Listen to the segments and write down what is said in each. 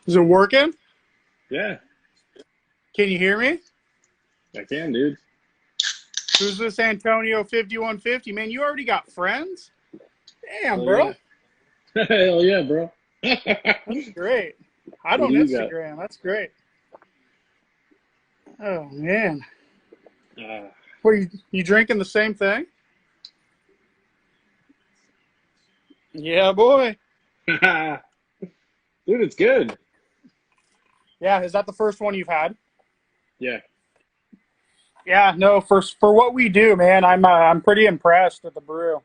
Is it working? Yeah, Can you hear me? I can, dude. Who's this Antonio 5150? Man, you already got friends? Damn, Hell yeah. bro. Hell yeah, bro. That's great. I Who do don't you got? Instagram. That's great. Oh, man. Uh, What, you drinking the same thing? Yeah, boy. dude, it's good. Yeah, is that the first one you've had? Yeah. Yeah, no, for what we do, man, I'm pretty impressed at the brew.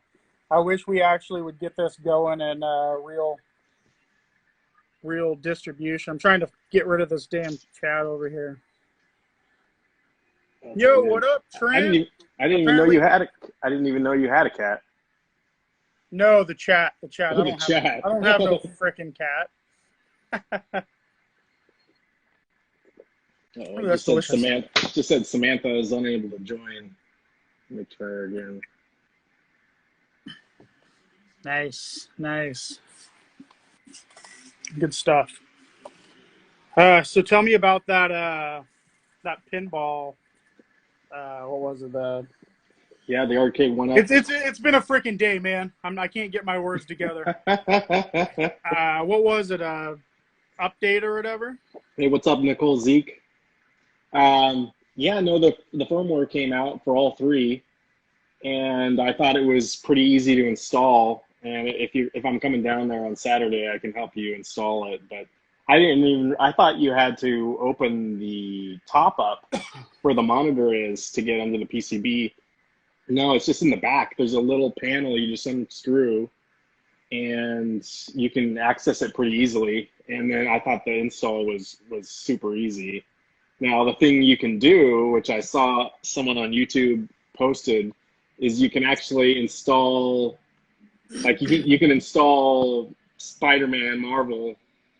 I wish we actually would get this going in real distribution. I'm trying to get rid of this damn chat over here. That's all Yo, good. what up, I didn't Trent? even, I didn't even know Apparently, you had a. I didn't even know you had a cat. no, the chat. Oh, the I chat. don't have no Oh, frickin' cat. it Ooh, that's just said delicious. Samantha. Just said Samantha is unable to join. Let me try her again. Nice, nice, good stuff. So tell me about that pinball. What was it? Yeah, the arcade went up. It's been a freaking day, man. I can't get my words together. What was it? Update or whatever? Hey, what's up, Nicole Zeke? Yeah, no, the firmware came out for all three, and I thought it was pretty easy to install. And if I'm coming down there on Saturday, I can help you install it. But I thought you had to open the top up where the monitor is to get under the PCB. No, it's just in the back. There's a little panel you just unscrew, and you can access it pretty easily. And then I thought the install was super easy. Now the thing you can do, which I saw someone on YouTube posted, is you can actually install, like you can install Spider-Man, Marvel.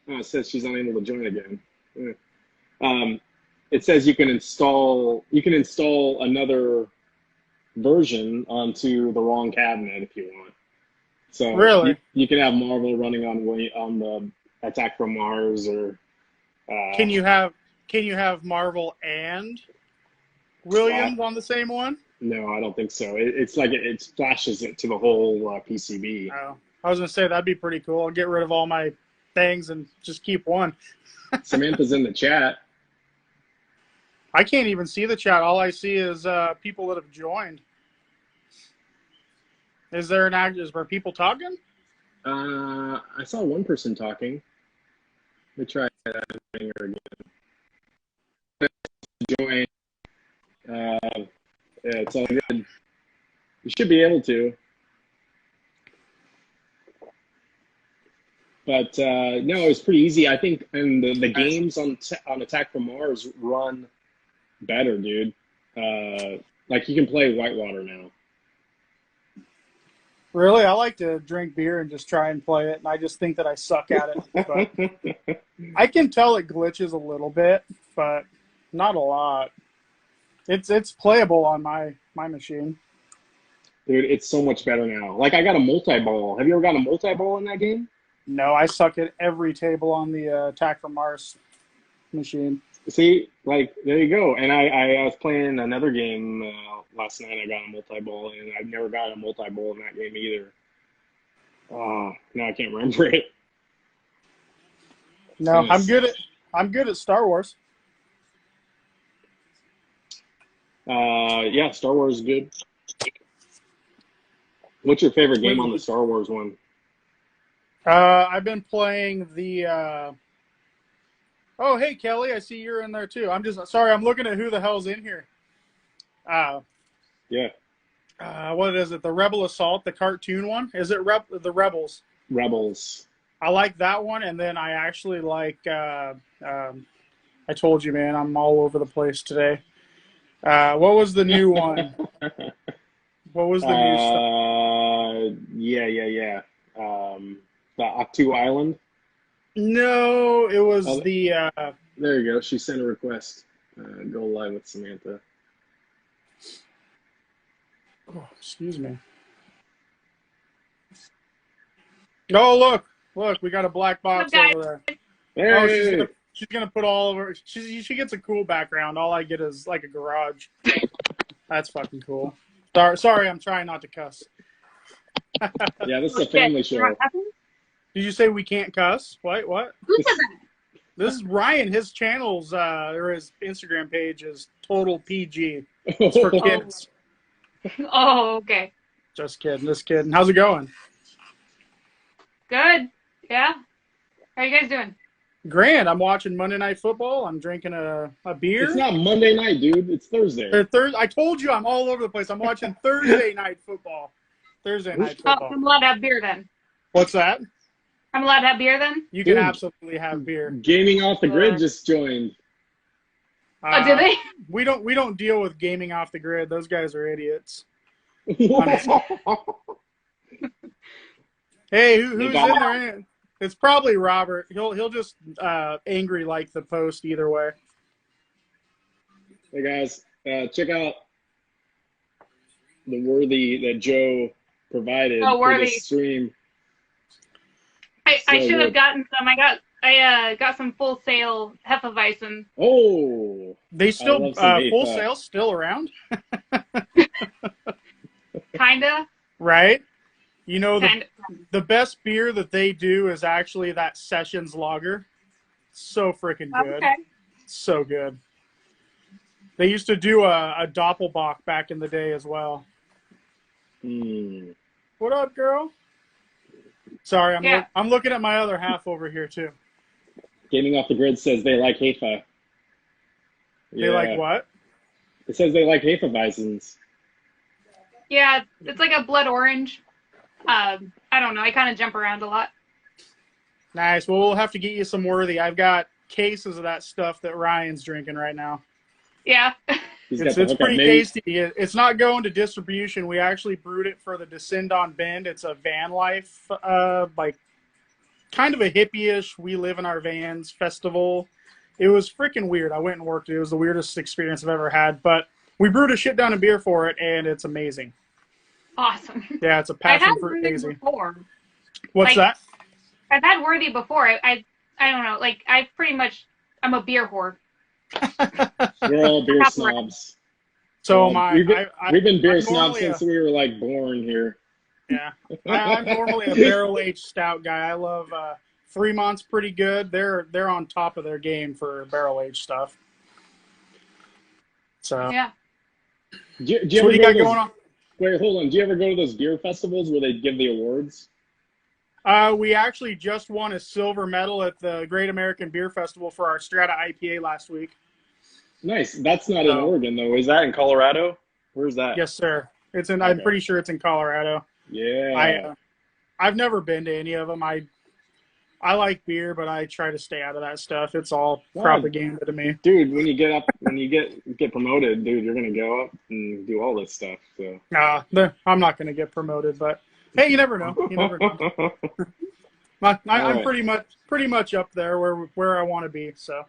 Oh, it says she's unable to join again. Um, it says you can install another version onto the wrong cabinet if you want. So you, Really? you can have Marvel running on the Attack from Mars or uh, Can you have Marvel and I, Williams on the same one? no, I don't think so. It's like it flashes it to the whole PCB. Oh, I was gonna say that'd be pretty cool. I'll get rid of all my things and just keep one. Samantha's in the chat. I can't even see the chat. All I see is people that have joined. Is there an act? Is there people talking? I saw one person talking. Let me try adding her again. Join. Yeah, it's all good. You should be able to. But no, it was pretty easy. I think, and the games on Attack from Mars run better, dude. Like you can play Whitewater now. Really, I like to drink beer and just try and play it, and I just think that I suck at it. But I can tell it glitches a little bit, but not a lot. It's playable on my machine. Dude, it's so much better now. Like I got a multi-ball. Have you ever got a multi-ball in that game? No, I suck at every table on the Attack from Mars machine. See, like there you go. And I was playing another game last night. I got a multi-ball, and I've never got a multi-ball in that game either. No, I can't remember it. No, I'm good at Star Wars. Yeah, Star Wars is good. What's your favorite game on the Wait, Star Wars one? I've been playing the. Oh, hey Kelly, I see you're in there too. I'm just sorry. I'm looking at who the hell's in here. Uh, Yeah, what is it? The Rebel Assault, the cartoon one? Is it the Rebels? Rebels. I like that one, and then I actually like. I told you, man, I'm all over the place today. What was the new one? What was the new stuff? Yeah. The Octu Island. No, it was Oh, the. there you go. She sent a request. Go live with Samantha. Oh, excuse me. Oh, look, we got a black box over there. Oh, Hey. she's gonna put all of her. She gets a cool background. All I get is like a garage. That's fucking cool. Sorry, I'm trying not to cuss. Yeah, this is Oh, a shit. family show. Did you say we can't cuss? What? Who said that? This is Ryan. His channel's or his Instagram page is total PG. It's for kids. Oh, okay. Just kidding. How's it going? Good. Yeah. How are you guys doing? Grand. I'm watching Monday Night Football. I'm drinking a beer. It's not Monday night, dude. It's Thursday. I told you I'm all over the place. I'm watching Thursday Night Football. Thursday Night Oh, Football. I'm allowed to have beer then. What's that? I'm allowed to have beer then? You can Dude. absolutely have beer. Gaming Off the Grid just joined. Oh, did they? We don't deal with gaming off the grid. Those guys are idiots. Hey, who's in there? It's probably Robert. He'll just angry like the post either way. Hey guys, check out the worthy that Joe provided for this stream. I should have gotten some. I got some Full Sail Hefeweizen. Oh, they still Full Sail still around? Kinda. Right. You know, the best beer that they do is actually that Sessions Lager. So freaking good. Okay. So good. They used to do a Doppelbock back in the day as well. What up, girl? Sorry, I'm looking at my other half over here, too. Gaming Off the Grid says they like Hefe. They like what? It says they like Hefeweizens. Yeah, it's like a blood orange. I don't know. I kind of jump around a lot. Nice. Well, we'll have to get you some worthy. I've got cases of that stuff that Ryan's drinking right now. Yeah. It's pretty tasty. It's not going to distribution. We actually brewed it for the Descend on Bend. It's a van life, like kind of a hippie-ish, we live in our vans festival. It was freaking weird. I went and worked it. It was the weirdest experience I've ever had. But we brewed a shit ton of beer for it, and it's amazing. Awesome. Yeah, it's a passion fruit hazy. Before. What's that? I've had Worthy before. I don't know. Like, I'm a beer whore. We're all beer snobs. So we've been beer snobs since we were like born here. Yeah, I'm normally a barrel-aged stout guy. I love Fremont's pretty good. They're on top of their game for barrel-aged stuff. So yeah. Do you so what do you got going on? Wait, hold on. Do you ever go to those beer festivals where they give the awards? We actually just won a silver medal at the Great American Beer Festival for our Strata IPA last week. Nice. That's not in Oregon, though. Is that in Colorado? Where's that? Yes, sir. It's in. Okay. I'm pretty sure it's in Colorado. Yeah. I've never been to any of them. I like beer, but I try to stay out of that stuff. It's all propaganda to me. Dude, when you get promoted, dude, you're gonna go up and do all this stuff. So. I'm not gonna get promoted, but hey, you never know. You never know. I'm pretty much up there where I want to be. So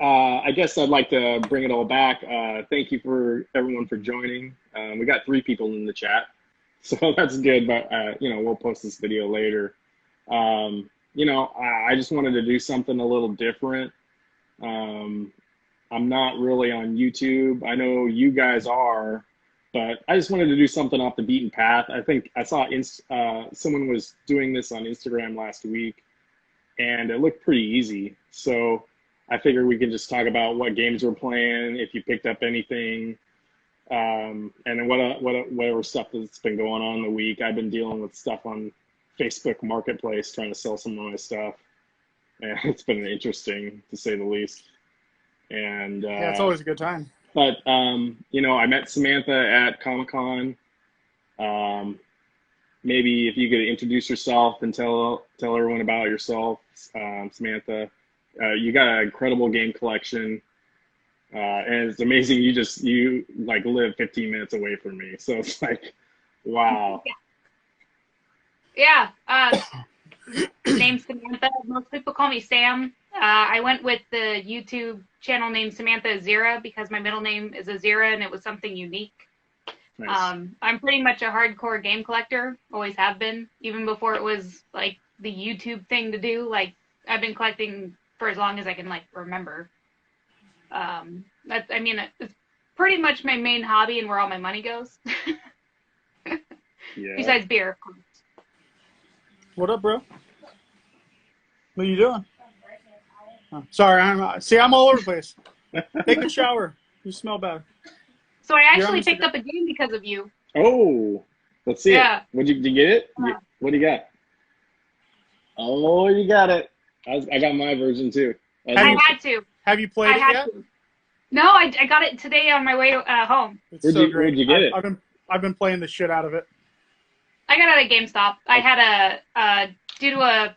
I guess I'd like to bring it all back. Thank you for everyone for joining. We got 3 people in the chat, so that's good. But we'll post this video later. I just wanted to do something a little different. I'm not really on YouTube. I know you guys are, but I just wanted to do something off the beaten path. I think I saw someone was doing this on Instagram last week, and it looked pretty easy. So I figured we could just talk about what games we're playing, if you picked up anything, and then whatever stuff that's been going on in the week. I've been dealing with stuff on Facebook Marketplace, trying to sell some of my stuff, and it's been interesting to say the least. And yeah, it's always a good time. But I met Samantha at Comic-Con. Maybe if you could introduce yourself and tell everyone about yourself, Samantha. You got an incredible game collection, and it's amazing. You live 15 minutes away from me, so it's like, wow. Yeah. Name's Samantha. Most people call me Sam. I went with the YouTube channel named Samantha Azira because my middle name is Azira and it was something unique. Nice. I'm pretty much a hardcore game collector, always have been, even before it was like the YouTube thing to do. Like I've been collecting for as long as I can like remember. It's pretty much my main hobby and where all my money goes. Yeah. Besides beer, of course. What up, bro? What are you doing? Oh, sorry, I'm all over the place. Take a shower. You smell bad. So I You're on actually picked Instagram. up a game because of you. Oh, let's see Yeah. it. Did you get it? Yeah. What do you got? Oh, you got it. I got my version too. I had to. Have you played it yet? To. No, I got it today on my way home. It's Where'd so you great. get it? I've been playing the shit out of it. I got it at GameStop. I had due to a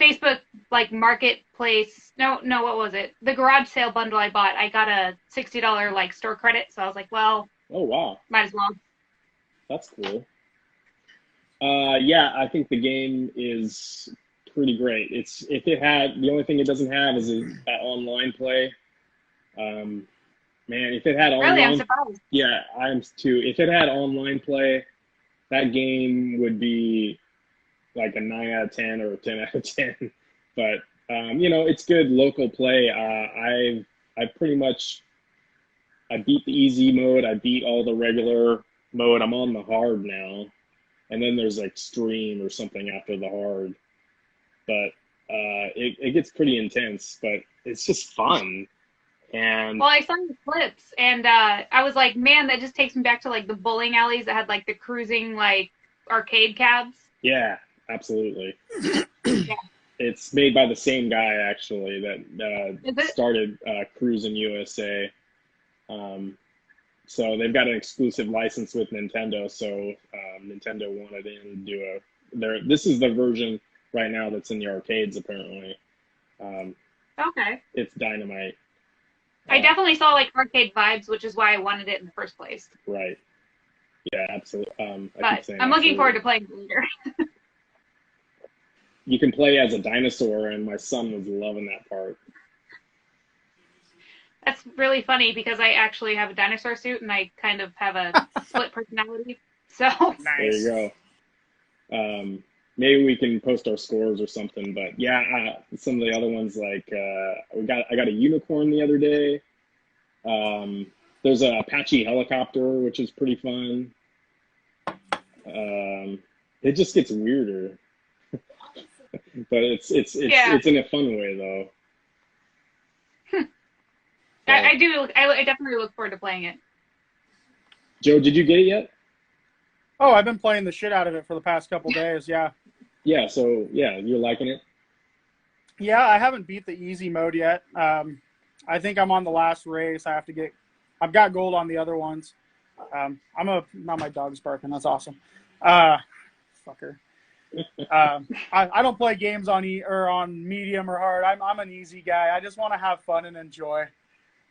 Facebook like marketplace. No, what was it? The garage sale bundle I bought. I got a $60 like store credit, so I was like, well, Oh wow, might as well. that's cool. Yeah, I think the game is pretty great. The only thing it doesn't have is that online play. Man, if it had online, Really, I'm surprised. yeah, I am too. If it had online play, that game would be like a 9 out of 10 or a 10 out of 10. But it's good local play. I beat the easy mode. I beat all the regular mode. I'm on the hard now, and then there's extreme or something after the hard. But it gets pretty intense, but it's just fun. And well, I saw the clips, and I was like, man, that just takes me back to like the bowling alleys that had like the cruising like arcade cabs. Yeah, absolutely. Yeah. It's made by the same guy actually that started Cruising USA. So they've got an exclusive license with Nintendo. So Nintendo wanted to do this is the version right now that's in the arcades apparently. Okay. It's dynamite. I definitely saw like arcade vibes, which is why I wanted it in the first place. Right. Yeah, absolutely. But I'm looking forward to playing it later. You can play as a dinosaur, and my son was loving that part. That's really funny because I actually have a dinosaur suit and I kind of have a split personality. So There you go. Maybe we can post our scores or something. But yeah, some of the other ones like I got a unicorn the other day. There's a Apache helicopter, which is pretty fun. It just gets weirder, but it's in a fun way though. I do. I definitely look forward to playing it. Joe, did you get it yet? Oh, I've been playing the shit out of it for the past couple days. Yeah. Yeah. So yeah, you're liking it. Yeah, I haven't beat the easy mode yet. I think I'm on the last race. I've got gold on the other ones. Not my dog's barking. That's awesome. Fucker. I don't play games on medium or hard. I'm an easy guy. I just want to have fun and enjoy.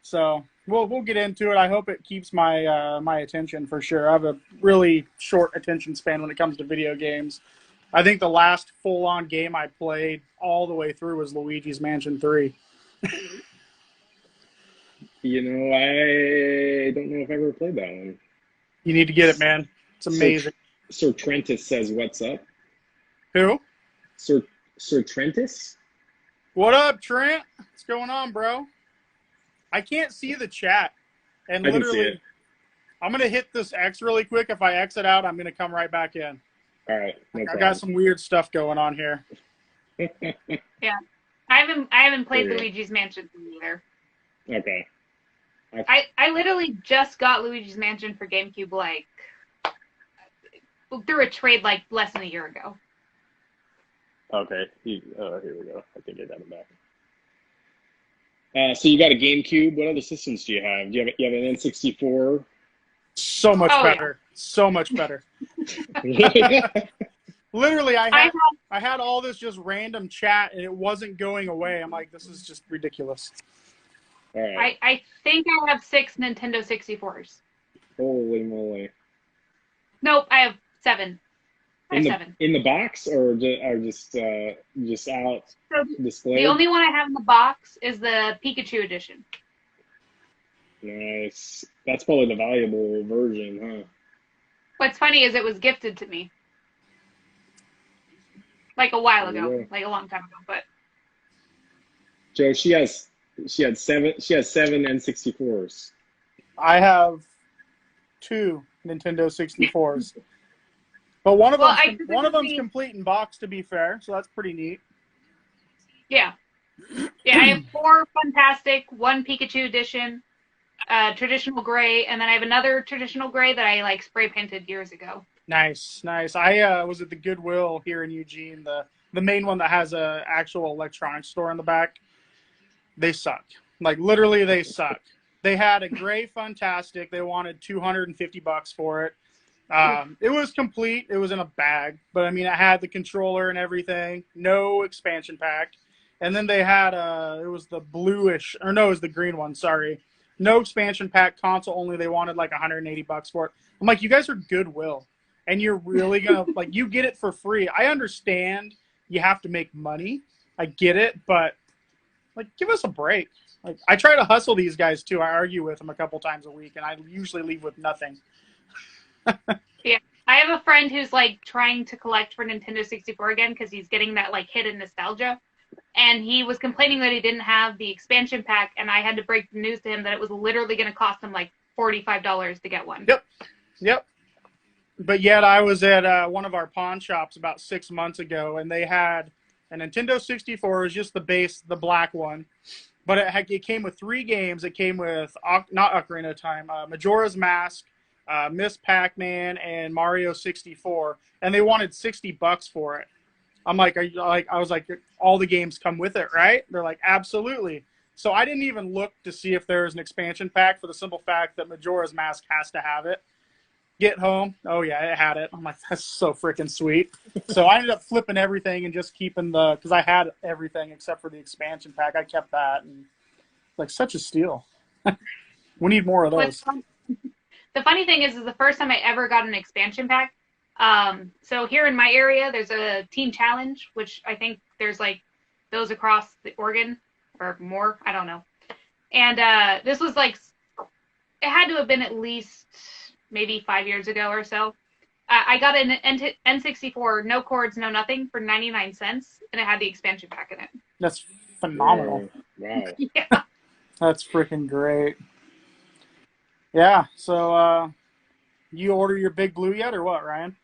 So we'll get into it. I hope it keeps my my attention for sure. I have a really short attention span when it comes to video games. I think the last full-on game I played all the way through was Luigi's Mansion 3. You know, I don't know if I ever played that one. You need to get it, man. It's amazing. Sir Trentus says, "What's up?" Who? Sir Trentus? What up, Trent? What's going on, bro? I can't see the chat. And I can see it. I'm going to hit this X really quick. If I exit out, I'm going to come right back in. All right. No I problem. got some weird stuff going on here. Yeah. I haven't played Luigi's Mansion either. Okay. I literally just got Luigi's Mansion for GameCube like through a trade like less than a year ago. Okay. Here we go. I think I got it back. So you got a GameCube. What other systems do you have? Do you have an N64? So much better. Yeah. So much better. Literally, I had all this just random chat, and it wasn't going away. I'm like, this is just ridiculous. All right. I think I have 6 Nintendo 64s. Holy moly. Nope, I have 7. In the box or just out displayed? The only one I have in the box is the Pikachu edition. Nice. That's probably the valuable version, huh? What's funny is it was gifted to me. Like a while ago. Like a long time ago. But Joe, she has seven N64s. I have 2 Nintendo 64s, but one of Well, them's complete in box, to be fair, so that's pretty neat. Yeah. Yeah, I have 4 Fantastic, 1 Pikachu edition, traditional gray, and then I have another traditional gray that I like spray painted years ago. Nice, nice. I was at the Goodwill here in Eugene, the main one that has a actual electronics store in the back. They suck. Like literally, they suck. They had a gray Fantastic. They wanted $250 for it. It was complete. It was in a bag, but I mean, it had the controller and everything. No expansion pack. And then they had it was the bluish, or no, it was the green one. Sorry, no expansion pack, console only. They wanted like $180 for it. I'm like, you guys are Goodwill, and you're really gonna like you get it for free. I understand you have to make money. I get it, but like, give us a break. Like, I try to hustle these guys too. I argue with them a couple times a week, and I usually leave with nothing. Yeah, I have a friend who's like trying to collect for Nintendo 64 again because he's getting that like hidden nostalgia. And he was complaining that he didn't have the expansion pack, and I had to break the news to him that it was literally going to cost him like $45 to get one. Yep. But yet I was at one of our pawn shops about 6 months ago, and they had a Nintendo 64. It was just the base, the black one. But it came with 3 games. It came with, not Ocarina of Time, Majora's Mask, Miss Pac-Man, and Mario 64. And they wanted $60 for it. I'm like, I was like, all the games come with it, right? They're like, absolutely. So I didn't even look to see if there was an expansion pack for the simple fact that Majora's Mask has to have it. Get home, oh yeah, it had it. I'm like, that's so freaking sweet. So I ended up flipping everything and just keeping because I had everything except for the expansion pack. I kept that, and like such a steal. We need more of those. The funny thing is the first time I ever got an expansion pack. So here in my area, there's a team challenge, which I think there's like those across the Oregon or more. I don't know. And this was like, it had to have been at least maybe 5 years ago or so. I got an N64, no cords, no nothing, for 99 cents, and it had the expansion pack in it. That's phenomenal. Wow. Yeah. That's freaking great. Yeah, so you order your Big Blue yet, or what, Ryan?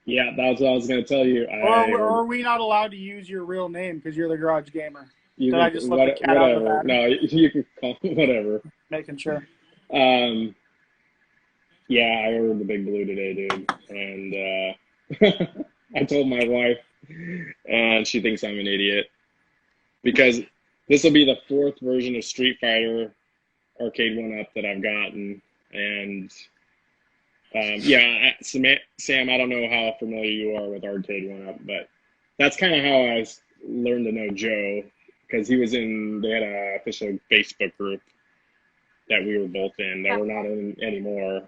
Yeah, that's what I was going to tell you. Or are we not allowed to use your real name because you're the Garage Gamer? Did I just let the cat out of the bag? No, you can call it whatever. Making sure. Yeah, I ordered the Big Blue today, dude. And I told my wife, and she thinks I'm an idiot. Because this will be the 4th version of Street Fighter Arcade 1-Up that I've gotten. And yeah, Sam, I don't know how familiar you are with Arcade 1-Up, but that's kind of how I learned to know Joe. Because they had an official Facebook group that we were both in that we're not in anymore.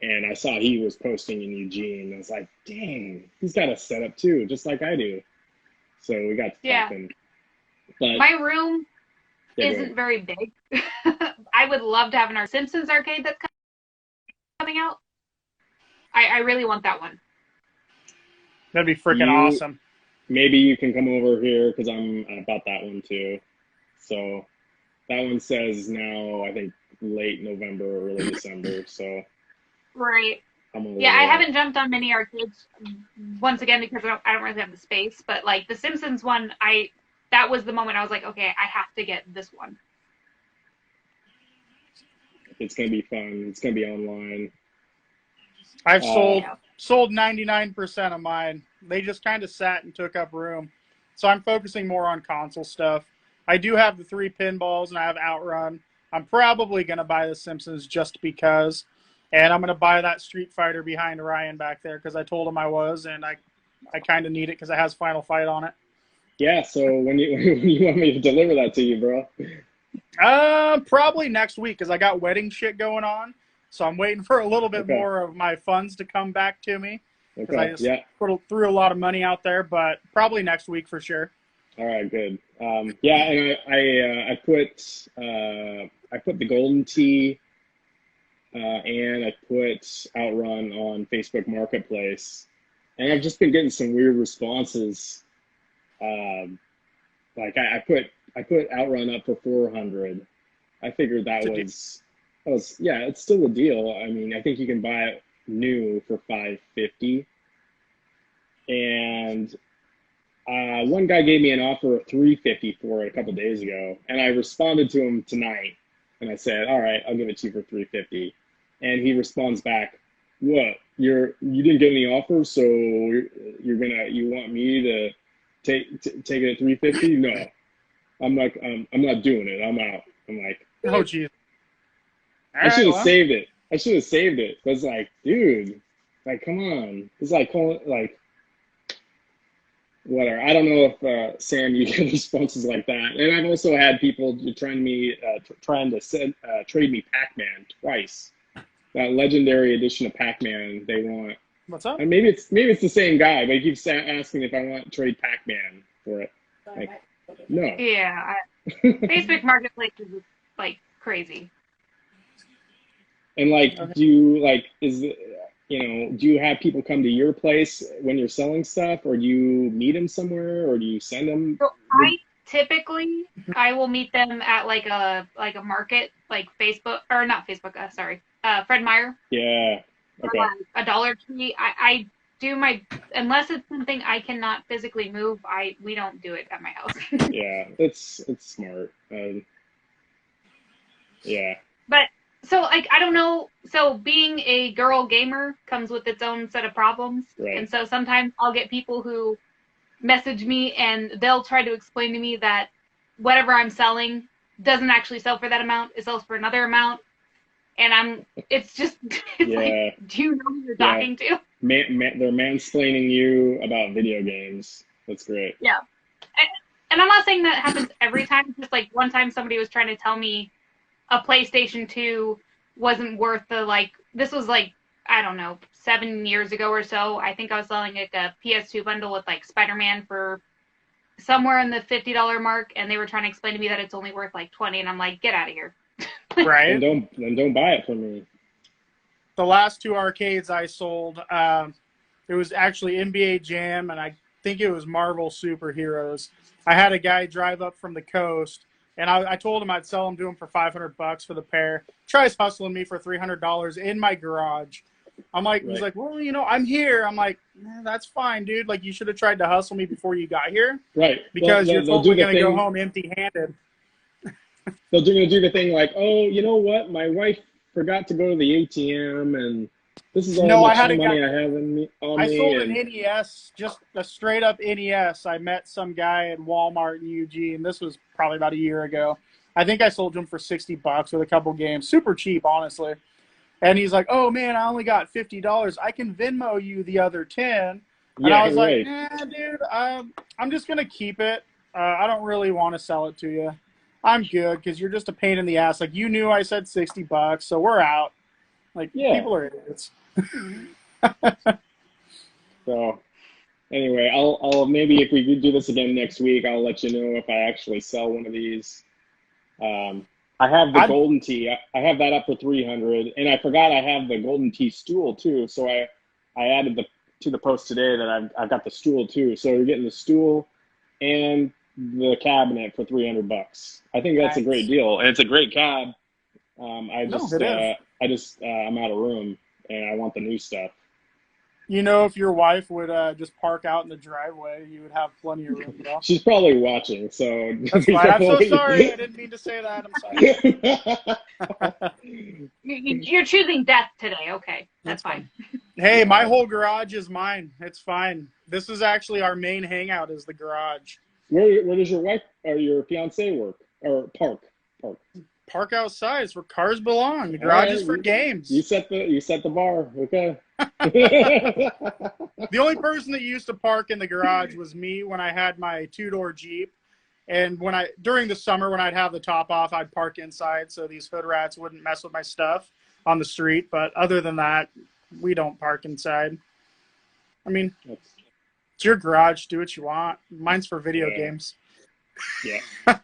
And I saw he was posting in Eugene. I was like, dang, he's got a setup too, just like I do. So we got to talking. But my room isn't very big. I would love to have our Simpsons arcade that's coming out. I really want that one. That'd be freaking awesome. Maybe you can come over here because I'm about that one too. So that one says now, I think, late November or early December. So. Right. Yeah, I haven't jumped on many arcades once again because I don't really have the space. But like the Simpsons one, that was the moment I was like, okay, I have to get this one. It's gonna be fun. It's gonna be online. I've sold 99% of mine. They just kind of sat and took up room. So I'm focusing more on console stuff. I do have the 3 pinballs and I have Outrun. I'm probably gonna buy the Simpsons just because. And I'm going to buy that Street Fighter behind Ryan back there because I told him I was, and I kind of need it because it has Final Fight on it. Yeah, so when you want me to deliver that to you, bro? Probably next week because I got wedding shit going on. So I'm waiting for a little bit more of my funds to come back to me. Because I just threw a lot of money out there, but probably next week for sure. All right, good. Yeah, and I put the Golden Tee and I put Outrun on Facebook Marketplace, and I've just been getting some weird responses. Like I put Outrun up for 400. I figured that was yeah, it's still a deal. I mean, I think you can buy it new for 550. And one guy gave me an offer of 350 for it a couple days ago, and I responded to him tonight, and I said, "All right, I'll give it to you for 350." And he responds back, "What? You didn't get any offers, so you want me to take it at 350? No, I'm not doing it. I'm out." I'm like, Oh, geez. I should have saved it. I should have saved it. But it's like, dude, like, come on. It's like, whatever. I don't know if Sam, you get responses like that. And I've also had people trying to trade me Pac-Man twice. That legendary edition of Pac-Man they want. What's up? And maybe it's the same guy, but he keeps asking if I want to trade Pac-Man for it. Like, no. Yeah, Facebook Marketplace is like crazy. And like, do you have people come to your place when you're selling stuff, or do you meet them somewhere, or do you send them? So I will meet them at like a market, like Facebook, or not Facebook, Fred Meyer. Yeah. Okay. Or a Dollar Tree. I do unless it's something I cannot physically move, we don't do it at my house. Yeah, it's smart. Yeah. But so like I don't know. So being a girl gamer comes with its own set of problems, Right. and so sometimes I'll get people who message me and they'll try to explain to me that whatever I'm selling doesn't actually sell for that amount. It sells for another amount, and it's like, do you know who you're talking to? They're mansplaining you about video games. That's great. Yeah. And I'm not saying that happens every time. Just like one time somebody was trying to tell me a PlayStation 2 wasn't worth this was like, I don't know, 7 years ago or so. I think I was selling like a PS2 bundle with like Spider-Man for somewhere in the $50 mark. And they were trying to explain to me that it's only worth like 20. And I'm like, get out of here. Right. And don't buy it from me. The last two arcades I sold, it was actually NBA Jam, and I think it was Marvel Superheroes. I had a guy drive up from the coast, and I told him I'd sell them to him for $500 for the pair. Tries hustling me for $300 in my garage. I'm like, He's like, well, I'm here. I'm like, that's fine, dude. Like, you should have tried to hustle me before you got here. Right. Because you're totally going to go home empty-handed. They're going to do the thing like, oh, you know what? My wife forgot to go to the ATM, and this is all money I have on me. I sold an NES, just a straight-up NES. I met some guy at Walmart in Eugene. This was probably about a year ago. I think I sold him for $60 with a couple games. Super cheap, honestly. And he's like, oh, man, I only got $50. I can Venmo you the other 10. And I was like, dude, I'm just going to keep it. I don't really want to sell it to you. I'm good because you're just a pain in the ass. Like, you knew I said $60, so we're out. Like, people are idiots. So, anyway, I'll maybe if we could do this again next week, I'll let you know if I actually sell one of these. I have the Golden Tee. I have that up for 300, and I forgot I have the Golden Tee stool too. So I added to the post today that I've got the stool too. So you're getting the stool and the cabinet for $300. I think that's a great deal, and it's a great cab. I'm out of room, and I want the new stuff. If your wife would just park out in the driveway, you would have plenty of room. Though. She's probably watching, so that's fine. I'm so sorry. I didn't mean to say that. I'm sorry. You're choosing death today. Okay, that's fine. Hey, my whole garage is mine. It's fine. This is actually our main hangout. Is the garage. Where does your wife or your fiance work or park? Park outside. It's where cars belong. The garage is for games. You set the bar. Okay. The only person that used to park in the garage was me when I had my 2-door Jeep. And during the summer when I'd have the top off, I'd park inside so these hood rats wouldn't mess with my stuff on the street. But other than that, we don't park inside. I mean, it's your garage. Do what you want. Mine's for video games. Yeah.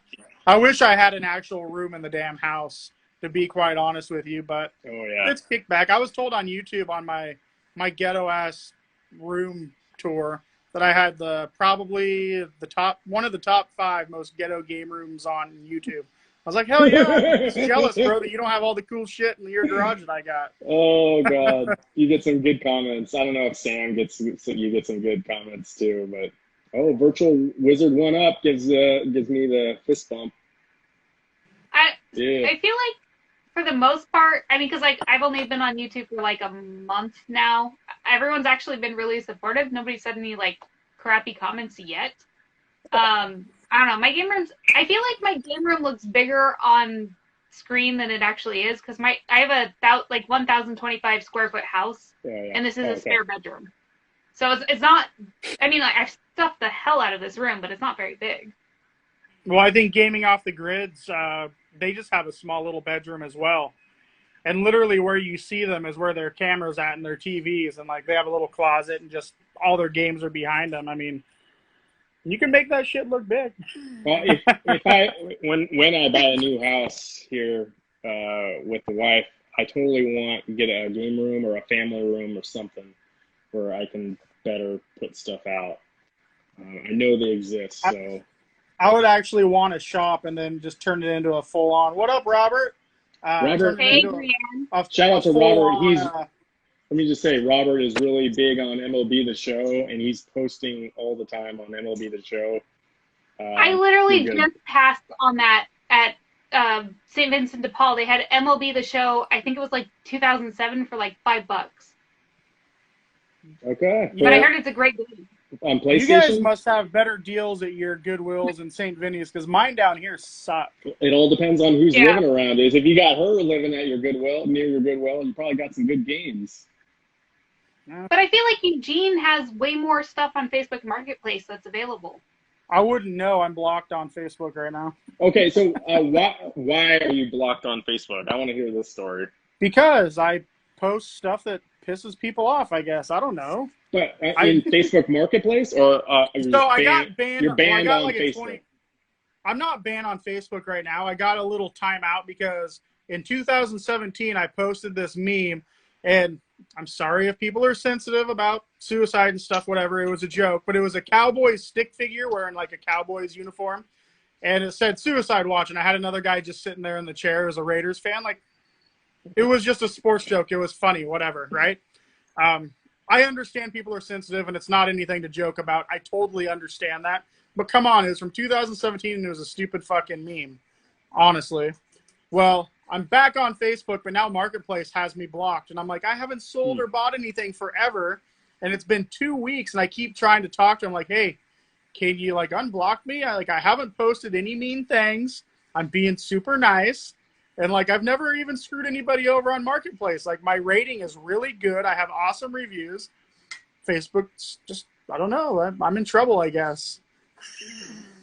I wish I had an actual room in the damn house, to be quite honest with you, but it's kicked back. I was told on YouTube on my ghetto-ass room tour that I had probably one of the top 5 most ghetto game rooms on YouTube. I was like, hell yeah, I'm just jealous, bro, that you don't have all the cool shit in your garage that I got. Oh God, you get some good comments. I don't know if Sam you get some good comments too, but oh, Virtual Wizard 1-Up gives me the fist bump. Yeah. I feel like for the most part, I mean, because like I've only been on YouTube for like a month now. Everyone's actually been really supportive. Nobody said any like crappy comments yet. I don't know. My game rooms. I feel like my game room looks bigger on screen than it actually is because I have a 1,025 square foot house, and this is a spare bedroom. So it's not. I mean, like I've stuffed the hell out of this room, but it's not very big. Well, I think Gaming Off the Grids, they just have a small little bedroom as well. And literally where you see them is where their cameras at and their TVs. And, like, they have a little closet and just all their games are behind them. I mean, you can make that shit look big. Well, when I buy a new house here with the wife, I totally want to get a game room or a family room or something where I can better put stuff out. I know they exist, so... I would actually want a shop and then just turn it into a full-on. What up, Robert? Robert, hey, shout out to Robert. Let me just say, Robert is really big on MLB The Show, and he's posting all the time on MLB The Show. I literally just passed on that at St. Vincent de Paul. They had MLB The Show. I think it was like 2007 for like $5. Okay, but I heard it's a great game. On PlayStation? You guys must have better deals at your Goodwills in St. Vinny's because mine down here suck. It all depends on who's living around it. If you got her living at your Goodwill, near your Goodwill, you probably got some good games. But I feel like Eugene has way more stuff on Facebook Marketplace that's available. I wouldn't know. I'm blocked on Facebook right now. Okay, so why are you blocked on Facebook? I want to hear this story. Because I post stuff that pisses people off, I guess. I don't know. But in Facebook Marketplace, or so I got banned. You're banned on like Facebook. I'm not banned on Facebook right now. I got a little timeout because in 2017 I posted this meme, and I'm sorry if people are sensitive about suicide and stuff. Whatever, it was a joke, but it was a Cowboys stick figure wearing like a Cowboys uniform, and it said "Suicide Watch," and I had another guy just sitting there in the chair as a Raiders fan. Like, it was just a sports joke. It was funny, whatever, right? I understand people are sensitive, and it's not anything to joke about. I totally understand that. But come on, it was from 2017, and it was a stupid fucking meme, honestly. Well, I'm back on Facebook, but now Marketplace has me blocked. And I'm like, I haven't sold or bought anything forever, and it's been 2 weeks, and I keep trying to talk to him like, hey, can you, like, unblock me? I haven't posted any mean things. I'm being super nice. And, like, I've never even screwed anybody over on Marketplace. Like, my rating is really good. I have awesome reviews. Facebook's just, I don't know. I'm in trouble, I guess.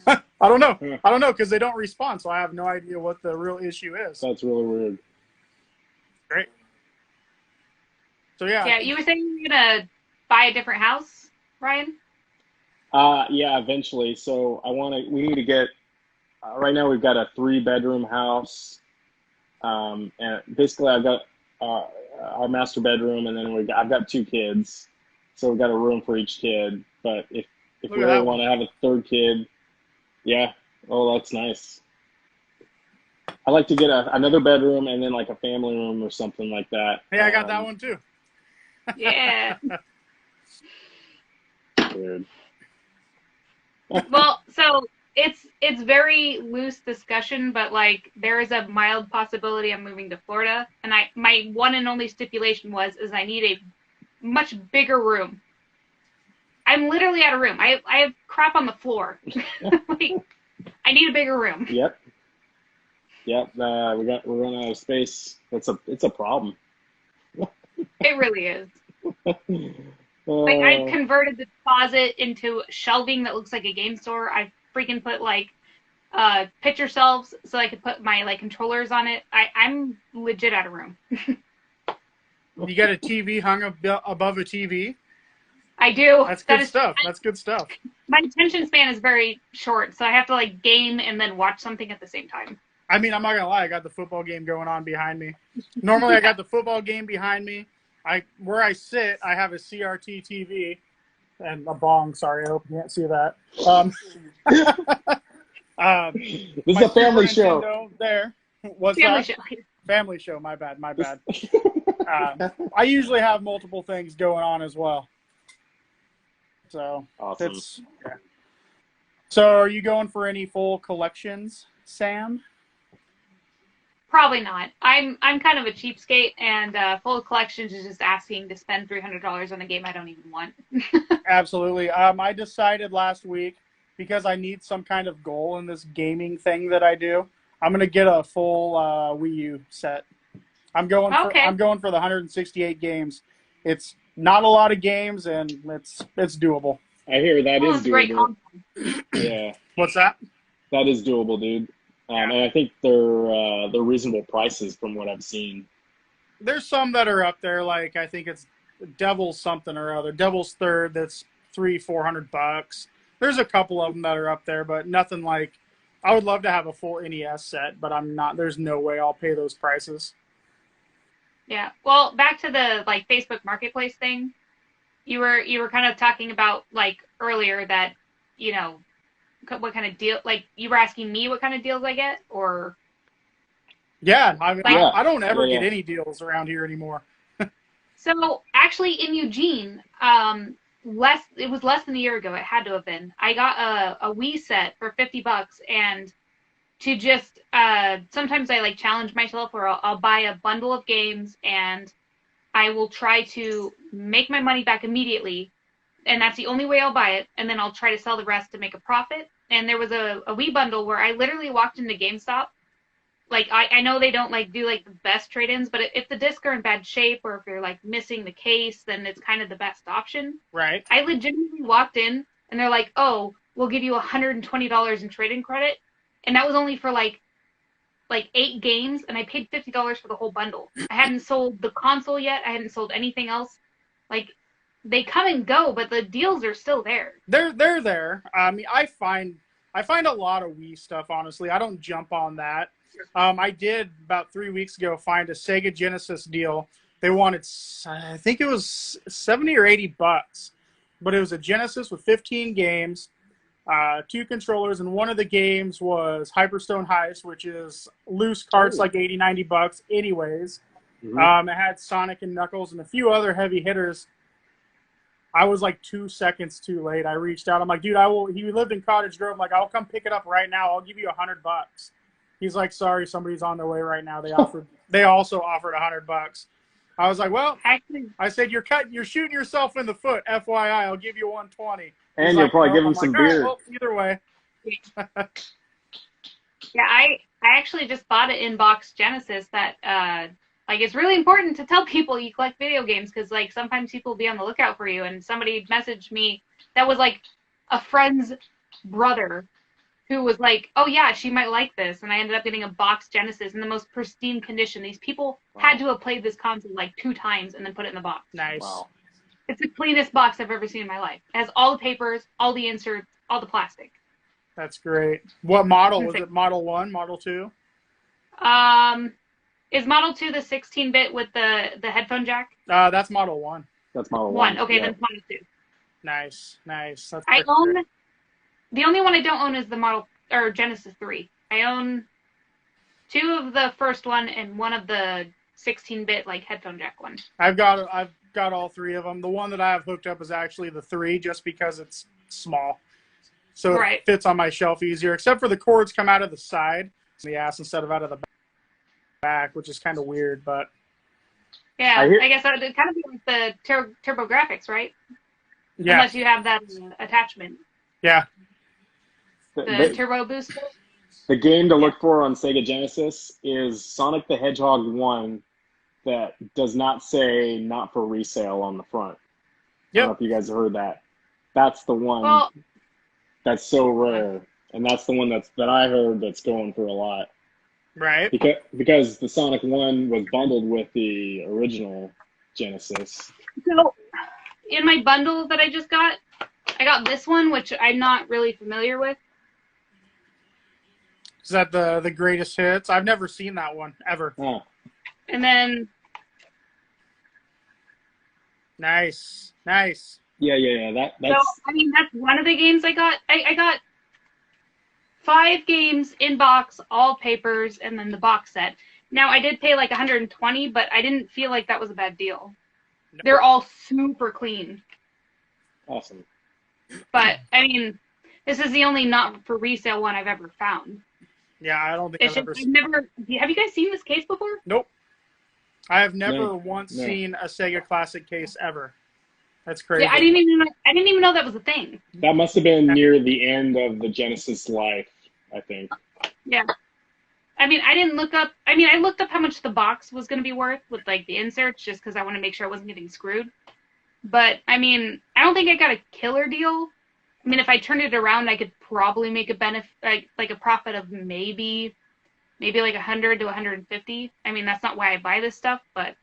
I don't know. I don't know because they don't respond, so I have no idea what the real issue is. That's really weird. Great. So, yeah. Yeah, you were saying you were going to buy a different house, Ryan? Yeah, eventually. So we need to get, right now we've got a 3-bedroom house. And basically I've got our master bedroom, and then I've got 2 kids, so we've got a room for each kid. But if we really want to have a 3rd kid, yeah, that's nice. I like to get another bedroom and then like a family room or something like that. Hey, I got that one too. Yeah. Weird. Well, so it's very loose discussion, but like there is a mild possibility I'm moving to Florida, and my one and only stipulation is I need a much bigger room. I'm literally out of room. I have crap on the floor. Like, I need a bigger room. Yep. We're running out of space. It's a problem. It really is. Like, I converted the closet into shelving that looks like a game store. I freaking put like picture shelves so I could put my like controllers on it. I'm legit out of room. You got a TV hung above a TV? I do. That's good stuff. That's good stuff. My attention span is very short, so I have to like game and then watch something at the same time. I mean, I'm not gonna lie. I got the football game going on behind me. Normally, I got the football game behind me. Where I sit, I have a CRT TV, and a bong. Sorry, I hope you can't see that. This is My a family Super show. Nintendo there. What's Family that? show. Family show. My bad. My bad. I usually have multiple things going on as well. So Awesome. yeah. So are you going for any full collections, Sam? Probably not. I'm kind of a cheapskate, and full collections is just asking to spend $300 on a game I don't even want. Absolutely. I decided last week, because I need some kind of goal in this gaming thing that I do, I'm gonna get a full Wii U set. I'm going for the 168 games. It's not a lot of games, and it's doable. I hear that is Great doable. content. Yeah, What's that? that is doable, dude. And I think they're reasonable prices from what I've seen. There's some that are up there, like I think it's Devil's something or other. Devil's Third, that's $300-400. There's a couple of them that are up there, but nothing like. I would love to have a full NES set, but I'm not. There's no way I'll pay those prices. Yeah. Well, back to the like Facebook Marketplace thing. You were kind of talking about like earlier that, you know, what kind of deal, like you were asking me what kind of deals I get, or Yeah, I mean, Yeah. I don't ever get any deals around here anymore. So actually in Eugene, it was less than a year ago. It had to have been. I got a Wii set for $50, and to just sometimes I like challenge myself where I'll buy a bundle of games and I will try to make my money back immediately, and that's the only way I'll buy it, and then I'll try to sell the rest to make a profit. And there was a Wii bundle where I literally walked into GameStop. Like, I know they don't like do like the best trade-ins, but if the discs are in bad shape or if you're like missing the case, then it's kind of the best option. Right. I legitimately walked in and they're like, "Oh, we'll give you $120 in trade-in credit," and that was only for like 8 games, and I paid $50 for the whole bundle. I hadn't sold the console yet. I hadn't sold anything else. Like, they come and go, but the deals are still there. They're there. I mean, I find a lot of Wii stuff. Honestly, I don't jump on that. I did about 3 weeks ago find a Sega Genesis deal. They wanted, I think it was $70 or $80, but it was a Genesis with 15 games, 2 controllers, and one of the games was Hyperstone Heist, which is loose carts, like $80-90 anyways. Mhm. It had Sonic and Knuckles and a few other heavy hitters. I was like 2 seconds too late. I reached out. I'm like, dude, I will. He lived in Cottage Grove. I'm like, I'll come pick it up right now. I'll give you $100. He's like, sorry, somebody's on their way right now. They also offered $100. I was like, well, Actually, I said, you're shooting yourself in the foot. FYI, I'll give you 120. And He's you'll like, probably no. give him I'm some like, all right, beer. well, either way. yeah, I actually just bought an in-box Genesis that like it's really important to tell people you collect video games, because like sometimes people will be on the lookout for you, and somebody messaged me that was like a friend's brother who was like, oh yeah, she might like this, and I ended up getting a box Genesis in the most pristine condition. These people had to have played this console like 2 times and then put it in the box. Nice. Wow. It's the cleanest box I've ever seen in my life. It has all the papers, all the inserts, all the plastic. That's great. What model? Was it Model 1, Model 2? Is Model 2 the 16-bit with the headphone jack? That's Model 1. That's Model 1. Okay, Yeah. then it's Model 2. Nice. That's I pretty own great. the only one I don't own is the Genesis 3. I own 2 of the first one and 1 of the 16-bit like headphone jack one. I've got all 3 of them. The one that I have hooked up is actually the 3, just because it's small, so it fits on my shelf easier. Except for the cords come out of the side, the ass, instead of out of the back, which is kind of weird. But yeah, I guess that would kind of be like the TurboGrafx, right? Yeah. Unless you have that attachment. Yeah. The Turbo Booster. The game to look for on Sega Genesis is Sonic the Hedgehog 1 that does not say not for resale on the front. I don't know if you guys have heard that. That's the one that's so rare. And that's the one that I heard that's going for a lot. Right. Because the Sonic 1 was bundled with the original Genesis. So, in my bundle that I just got, I got this one, which I'm not really familiar with. Is that the greatest hits? I've never seen that one, ever. Oh. And then... Nice. Yeah. So, I mean, that's one of the games I got. I got 5 games in box, all papers, and then the box set. Now, I did pay like 120, but I didn't feel like that was a bad deal. No. They're all super clean. Awesome. But, I mean, this is the only not for resale one I've ever found. Yeah, I don't think I've ever seen. Have you guys seen this case before? Nope. I have never once seen a Sega Classic case ever. That's crazy. Yeah, I didn't even know that was a thing. That must have been near the end of the Genesis life, I think. Yeah. I mean, I looked up how much the box was going to be worth with, like, the inserts just because I want to make sure I wasn't getting screwed. But, I mean, I don't think I got a killer deal. I mean, if I turned it around, I could probably make a benefit, like a profit of maybe like 100 to 150. I mean, that's not why I buy this stuff, but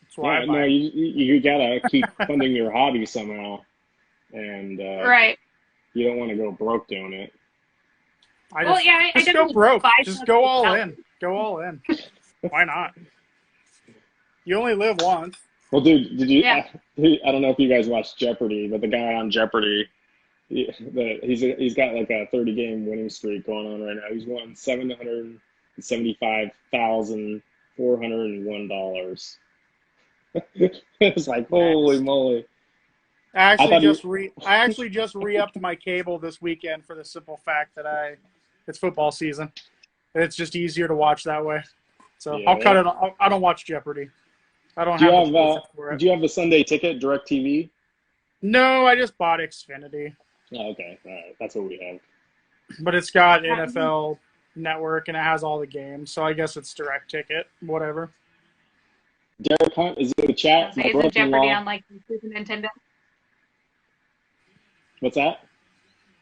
that's why I buy. No, you gotta keep funding your hobby somehow, and right. You don't want to go broke doing it. Just go broke. Just go all in. Go all in. Why not? You only live once. Well, dude, did you? Yeah. I don't know if you guys watched Jeopardy, but the guy on Jeopardy, he's got like a 30-game winning streak going on right now. He's won $775,401. It's like, holy moly! I actually just re-upped my cable this weekend for the simple fact that it's football season. It's just easier to watch that way. So yeah, I'll cut it. I don't watch Jeopardy. I don't have. Do you have the Sunday ticket, DirecTV? No, I just bought Xfinity. Oh, okay, all right, that's what we have. But it's got NFL Network and it has all the games, so I guess it's direct ticket, whatever. Derek Hunt is in the chat. So isn't Jeopardy on like Super Nintendo? What's that?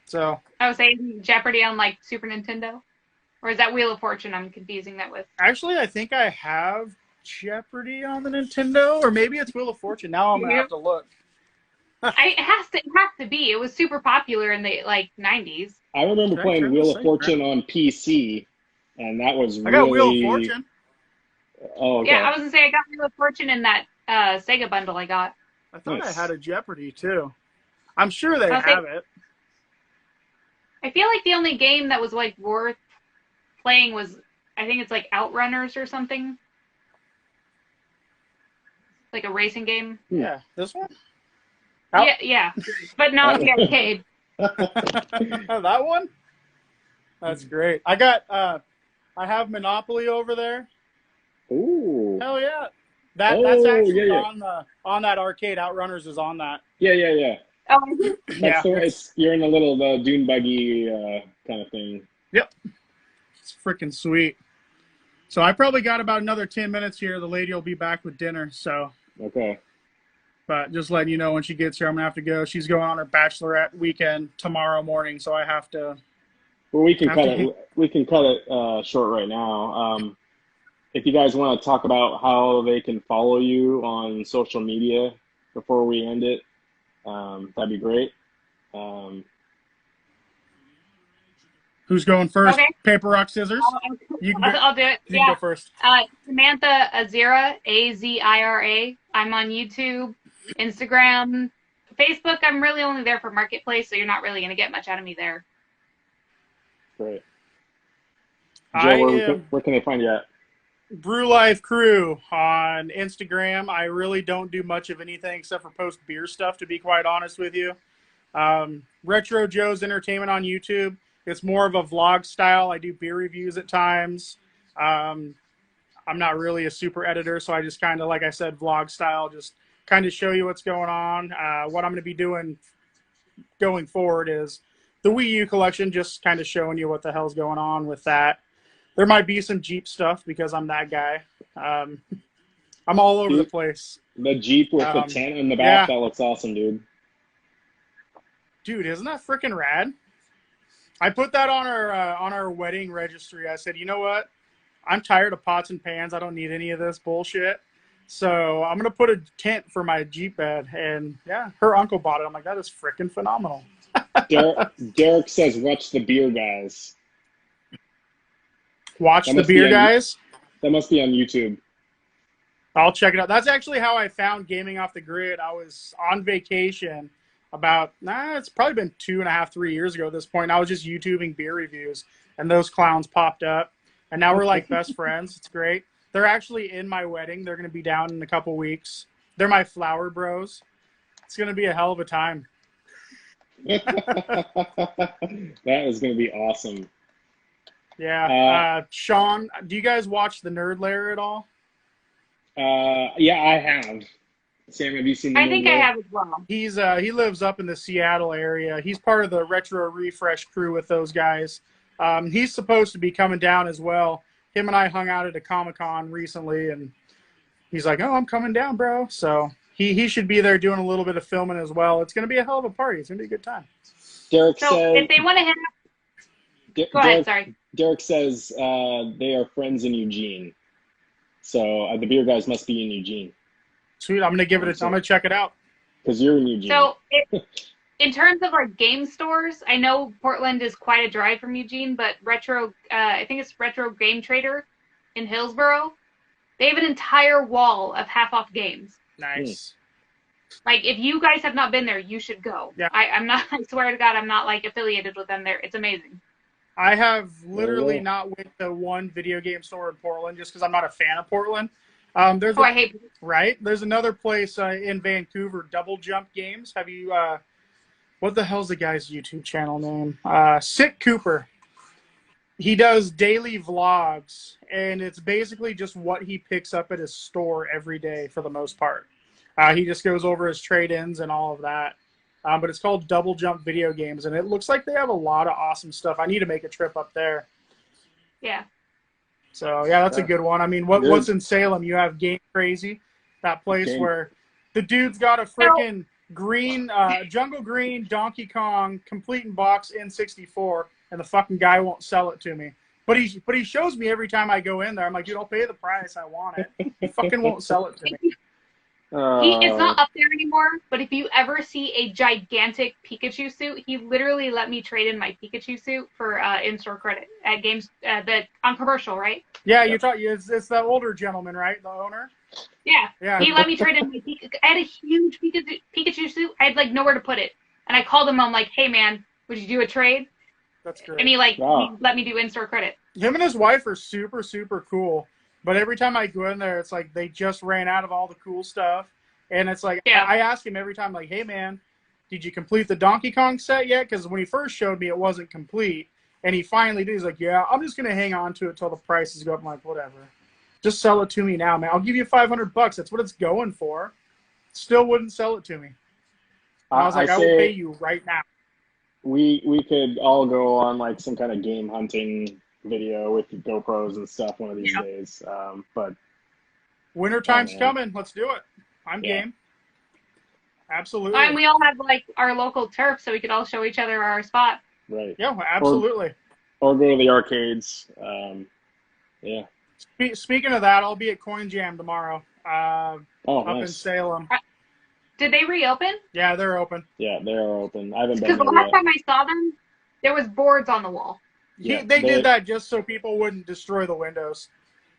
So I was saying Jeopardy on like Super Nintendo, or is that Wheel of Fortune? I'm confusing that with. Actually, I think I have Jeopardy on the Nintendo, or maybe it's Wheel of Fortune. Now I'm gonna have to look. It has to be. It was super popular in the like 90s. I remember playing Wheel of Fortune on PC, and that was I got Wheel of Fortune. Oh, okay. Yeah, I was gonna say I got Wheel of Fortune in that Sega bundle I got. I thought I had a Jeopardy too. I'm sure they have it. I feel like the only game that was like worth playing was, I think it's like Outrunners or something. Like a racing game. Yeah, this one? Yeah, but not the arcade. That one? That's great. I have Monopoly over there. Ooh. Hell yeah. That's actually on that arcade. Outrunners is on that. Yeah. Oh, yeah. So you're in a little dune buggy kind of thing. Yep. It's freaking sweet. So I probably got about another 10 minutes here. The lady will be back with dinner, so. Okay. But just letting you know, when she gets here, I'm going to have to go. She's going on her bachelorette weekend tomorrow morning, so I have to. Well, we can cut it short right now. If you guys want to talk about how they can follow you on social media before we end it, that'd be great. Who's going first? Okay. Paper, rock, scissors? I'll do it. You can go first. Samantha Azira, Azira. I'm on YouTube, Instagram, Facebook. I'm really only there for Marketplace, so you're not really going to get much out of me there. Great. Joe, where can they find you at? Brew Life Crew on Instagram. I really don't do much of anything except for post beer stuff, to be quite honest with you. Retro Joe's Entertainment on YouTube. It's more of a vlog style. I do beer reviews at times. I'm not really a super editor, so I just kind of, like I said, vlog style, just kind of show you what's going on. What I'm going to be doing going forward is the Wii U collection, just kind of showing you what the hell's going on with that. There might be some Jeep stuff because I'm that guy. I'm all over the place. The Jeep with the tent in the back, that looks awesome, dude. Dude, isn't that freaking rad? I put that on our wedding registry. I said, you know what? I'm tired of pots and pans. I don't need any of this bullshit. So I'm going to put a tent for my Jeep bed. And, yeah, her uncle bought it. I'm like, that is freaking phenomenal. Derek says, watch the beer guys. Watch the beer guys? That must be on YouTube. I'll check it out. That's actually how I found Gaming Off the Grid. I was on vacation about, it's probably been 2.5, 3 years ago at this point. I was just YouTubing beer reviews, and those clowns popped up. And now we're like best friends. It's great. They're actually in my wedding. They're going to be down in a couple weeks. They're my flower bros. It's going to be a hell of a time. That is going to be awesome. Yeah. Sean, do you guys watch the Nerd Lair at all? Yeah, I have. Sam, have you seen the I think I have as well. He lives up in the Seattle area. He's part of the Retro Refresh crew with those guys. He's supposed to be coming down as well. Him and I hung out at a Comic-Con recently, and he's like, "Oh, I'm coming down, bro." So he should be there doing a little bit of filming as well. It's going to be a hell of a party. It's going to be a good time. Derek So says, if they want to hit go ahead, sorry. Derek says they are friends in Eugene. So the beer guys must be in Eugene. Sweet. I'm going to give it I'm going to check it out. Because you're in Eugene. So in terms of like game stores, I know Portland is quite a drive from Eugene, but I think it's Retro Game Trader in Hillsboro. They have an entire wall of half-off games. Nice. Like, if you guys have not been there, you should go. Yeah. I'm not, I swear to God, I'm not like affiliated with them there. It's amazing. I have literally not went to one video game store in Portland just because I'm not a fan of Portland. I hate it. Right? There's another place in Vancouver, Double Jump Games. Have you, what the hell's the guy's YouTube channel name? Sick Cooper. He does daily vlogs, and it's basically just what he picks up at his store every day for the most part. He just goes over his trade-ins and all of that. But it's called Double Jump Video Games, and it looks like they have a lot of awesome stuff. I need to make a trip up there. Yeah. So, yeah, that's a good one. I mean, what's in Salem? You have Game Crazy, that place where the dude's got a freaking green, Jungle Green, Donkey Kong, complete in box N64, and the fucking guy won't sell it to me. But he shows me every time I go in there. I'm like, dude, I'll pay the price. I want it. He fucking won't sell it to me. It's not up there anymore, but if you ever see a gigantic Pikachu suit, he literally let me trade in my Pikachu suit for in-store credit at games on commercial, right? Yeah, it's the older gentleman, right? The owner? Yeah. He let me trade in my Pikachu. I had a huge Pikachu suit. I had like nowhere to put it. And I called him. I'm like, hey, man, would you do a trade? That's great. And he let me do in-store credit. Him and his wife are super, super cool. But every time I go in there, it's like they just ran out of all the cool stuff. And it's like, I ask him every time, like, hey, man, did you complete the Donkey Kong set yet? Because when he first showed me, it wasn't complete. And he finally did. He's like, yeah, I'm just going to hang on to it till the prices go up. I'm like, whatever. Just sell it to me now, man. I'll give you $500. That's what it's going for. Still wouldn't sell it to me. I was like, I will pay you right now. We could all go on like some kind of game hunting video with GoPros and stuff one of these days. But winter time's coming. Let's do it. I'm game. Absolutely. And we all have like our local turf, so we could all show each other our spot. Right. Yeah, absolutely. Or go to the arcades. Yeah. Speaking of that, I'll be at Coin Jam tomorrow. Up in Salem. Did they reopen? Yeah, they're open. Yeah, they are open. I haven't been there there yet. Because the last time I saw them, there was boards on the wall. They did that just so people wouldn't destroy the windows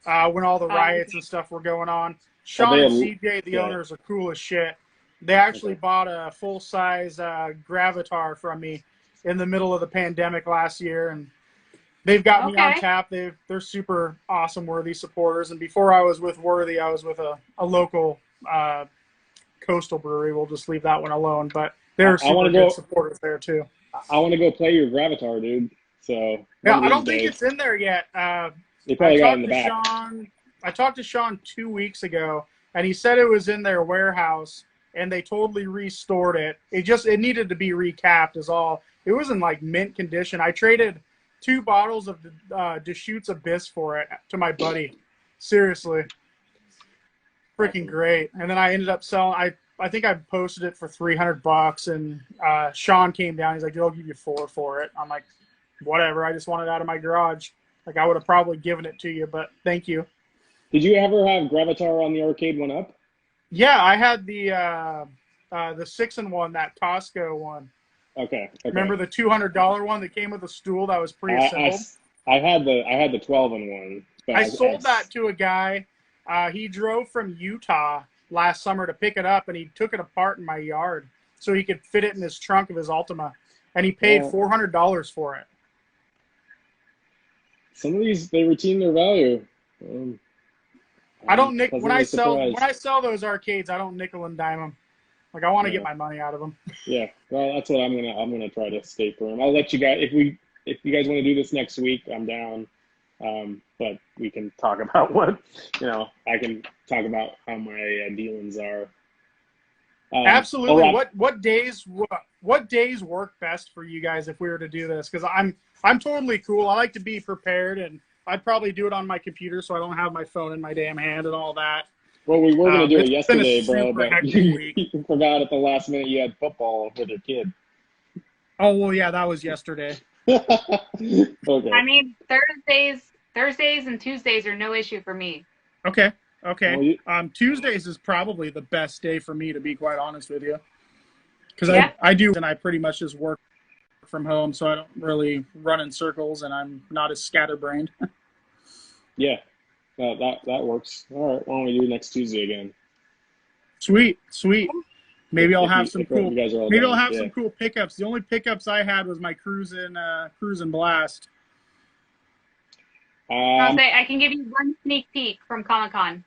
when all the riots and stuff were going on. Sean and CJ, the owners, are cool as shit. They actually bought a full-size Gravatar from me in the middle of the pandemic last year, and they've got me on tap. They're super awesome Worthy supporters. And before I was with Worthy, I was with a local coastal brewery. We'll just leave that one alone. But they're super good supporters there, too. I want to go play your Gravatar, dude. So yeah, I don't think it's in there yet. They probably got it in the back. I talked to Sean 2 weeks ago, and he said it was in their warehouse, and they totally restored it. It needed to be recapped is all. It was in like mint condition. I traded 2 bottles of Deschutes Abyss for it to my buddy. Seriously. Freaking great. And then I ended up selling, I think I posted it for $300, and Sean came down. He's like, dude, I'll give you 4 for it. I'm like, whatever. I just want it out of my garage. Like, I would have probably given it to you, but thank you. Did you ever have Gravatar on the arcade one-up? Yeah, I had the 6-in-1, that Costco one. Okay. Remember the $200 one that came with a stool that was pre-assembled? I had the 12-in-1. I sold that to a guy He drove from Utah last summer to pick it up, and he took it apart in my yard so he could fit it in his trunk of his Altima, and he paid $400 for it. Some of these, they retain their value. I don't when I sell those arcades, I don't nickel and dime them. Like, I want to get my money out of them. Yeah, well, that's what I'm gonna try to stay firm. I'll let you guys, if you guys want to do this next week, I'm down. But we can talk about I can talk about how my dealings are. Absolutely. What days work best for you guys if we were to do this? Because I'm totally cool. I like to be prepared, and I'd probably do it on my computer so I don't have my phone in my damn hand and all that. Well, we were going to do it yesterday, bro, but you forgot at the last minute you had football with your kid. Oh, well, yeah, that was yesterday. Okay. I mean, Thursdays and Tuesdays are no issue for me. Okay. Tuesdays is probably the best day for me, to be quite honest with you. Because I do, and I pretty much just work from home, so I don't really run in circles, and I'm not as scatterbrained. Yeah. That works. All right, why don't we do next Tuesday again? Sweet. Maybe I'll have some cool. Maybe I'll have some cool pickups. The only pickups I had was my Cruisin' Blast. I'll say I can give you one sneak peek from Comic-Con.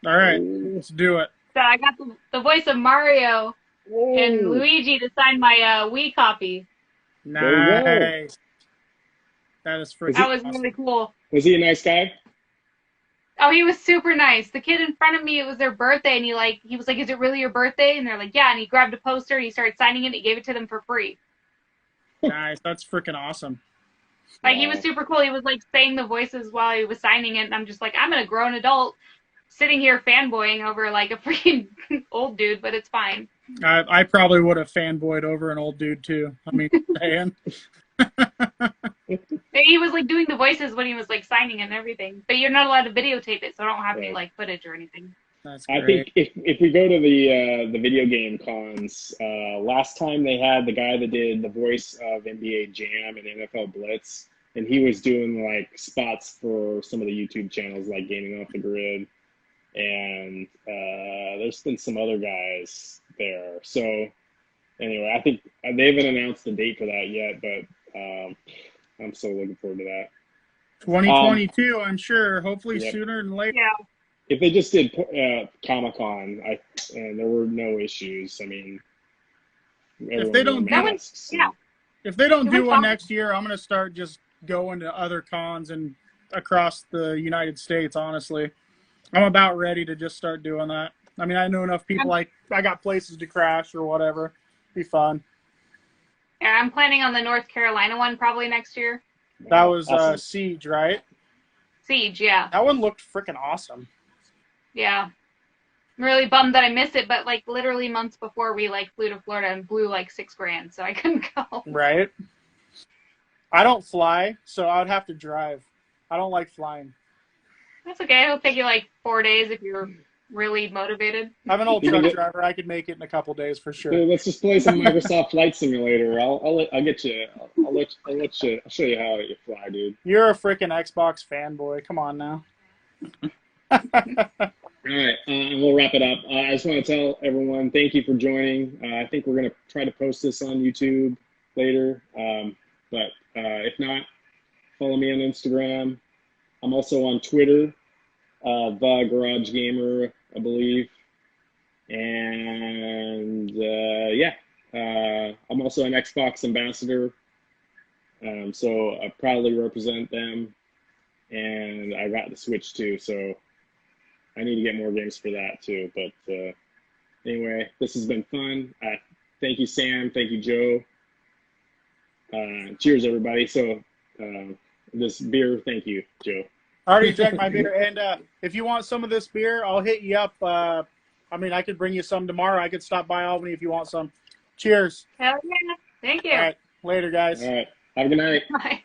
All right, let's do it. So I got the voice of Mario and Luigi to sign my Wii copy. Nice. That is freaking That was awesome. really cool. Was he a nice guy? Oh, he was super nice. The kid in front of me, it was their birthday, and he was like, "Is it really your birthday?" And they're like, "Yeah." And he grabbed a poster, and he started signing it, and he gave it to them for free. Nice. That's freaking awesome. Like, he was super cool. He was like saying the voices while he was signing it, and I'm just like, I'm a grown adult sitting here fanboying over like a freaking old dude, but it's fine. I probably would have fanboyed over an old dude too. I mean, man. He was like doing the voices when he was like signing and everything, but you're not allowed to videotape it, so I don't have any like footage or anything. That's great. I think if we go to the video game cons, last time they had the guy that did the voice of NBA Jam and NFL Blitz, and he was doing like spots for some of the YouTube channels like Gaming Off the Grid, and there's been some other guys there. So anyway, I think they haven't announced the date for that yet, but I'm so looking forward to that. 2022, I'm sure. Hopefully sooner than later. Yeah. If they just did Comic-Con, and there were no issues. I mean, if they don't do one next year, I'm gonna start just going to other cons and across the United States. Honestly, I'm about ready to just start doing that. I mean, I know enough people. Like, I got places to crash or whatever. Be fun. Yeah, I'm planning on the North Carolina one probably next year. That was Siege, right? Siege, yeah. That one looked freaking awesome. Yeah. I'm really bummed that I missed it, but like literally months before we like flew to Florida and blew like $6,000, so I couldn't go. Right. I don't fly, so I would have to drive. I don't like flying. That's okay. It'll take you like 4 days if you're really motivated. I'm an old truck driver. I could make it in a couple days for sure. Dude, let's just play some Microsoft Flight Simulator. I'll get you. I'll show you how you fly, dude. You're a freaking Xbox fanboy. Come on now. All right, we'll wrap it up. I just want to tell everyone thank you for joining. I think we're going to try to post this on YouTube later, but if not, follow me on Instagram. I'm also on Twitter, The Garage Gamer, I believe. And I'm also an Xbox ambassador, so I proudly represent them. And I got the Switch too, so I need to get more games for that too. But anyway, this has been fun. Thank you, Sam. Thank you, Joe. Cheers, everybody. So this beer, thank you, Joe. I already drank my beer, and if you want some of this beer, I'll hit you up. I mean, I could bring you some tomorrow. I could stop by Albany if you want some. Cheers. Hell yeah. Thank you. All right. Later, guys. All right. Have a good night. Bye.